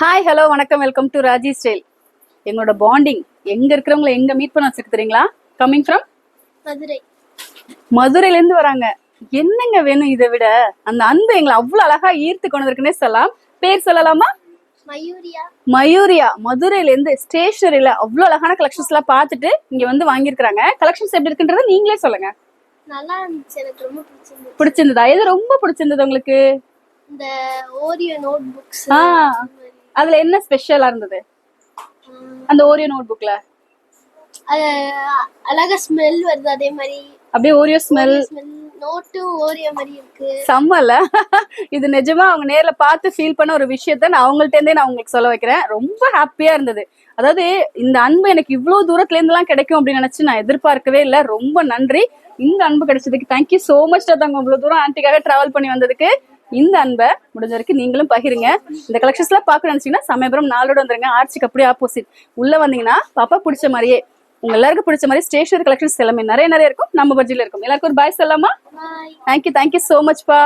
Hi hello வணக்கம் welcome to Raji style. எங்களோட bonding எங்க இருக்கிறவங்கள எங்க மீட் பண்ண வச்சிருக்கு தெரியுங்களா? Coming from Madurai. மதுரையில இருந்து வராங்க. என்னங்க வேணும் இதை விட? அந்த அன்பு எங்களை அவ்வளவு அழகா ஈர்த்து கொண்டு இருக்குன்னே சொல்லலாம். பேர் சொல்லலாமா? மயூரியா. மயூரியா மதுரையில இருந்து ஸ்டேஷனரியில அவ்வளவு அழகான கலெக்ஷன்ஸ் எல்லாம் பார்த்துட்டு இங்க வந்து வாங்கியிருக்காங்க. கலெக்ஷன்ஸ் எப்படி இருக்குன்றத நீங்களே சொல்லுங்க. நல்லா இருந்துச்சு, எனக்கு ரொம்ப பிடிச்சிருந்துச்சு. பிடிச்சிருந்ததா? எது ரொம்ப பிடிச்சிருந்தது உங்களுக்கு? இந்த ஓரியோ நோட் புக்ஸ். அதுல என்ன ஸ்பெஷலா இருந்தது அந்த ஓரியோ நோட் புக்ல? அது அழகா ஸ்மெல் வருது, அதே மாதிரி அப்படியே ஓரியோ ஸ்மெல். நோட்டும் ஓரியோ மாதிரி இருக்கு. செம்மல்ல? இது நிஜமா அவங்க நேர்ல பார்த்து ஃபீல் பண்ண ஒரு விஷயத்த நான் அவங்கள்ட்ட இருந்தே நான் உங்களுக்கு சொல்ல வைக்கிறேன். ரொம்ப ஹாப்பியா இருந்தது. அதாவது இந்த அன்பு எனக்கு இவ்வளவு தூரத்துல இருந்து எல்லாம் கிடைக்கும் அப்படின்னு நினைச்சு நான் எதிர்பார்க்கவே இல்லை. ரொம்ப நன்றி. இந்த அன்பு கிடைச்சதுக்கு தேங்க்யூ சோ மச். தாங்க இவ்வளவு தூரம் ஆன்டிக்காக டிராவல் பண்ணி வந்ததுக்கு. இந்த அன்பை முடிஞ்ச வரைக்கும் நீங்களும் பகிருங்க. இந்த கலெக்ஷன்ஸ் எல்லாம் பார்க்கணும்னு நினைச்சீங்கன்னா சமயபுரம் 4 வந்துருங்க. ஆர்ச்சிக்கு அப்படியே ஆப்போசிட் உள்ள வந்தீங்கன்னா பாப்பா பிடிச்ச மாதிரியே உங்க எல்லாருக்கும் பிடிச்ச மாதிரி ஸ்டேஷனரி கலெக்ஷன்ஸ் எல்லாமே நிறைய இருக்கும். நம்ம பட்ஜெட்ல இருக்கும். எல்லாருக்கும் ஒரு பாய் சொல்லலாமா? தேங்க்யூ சோ மச் பா.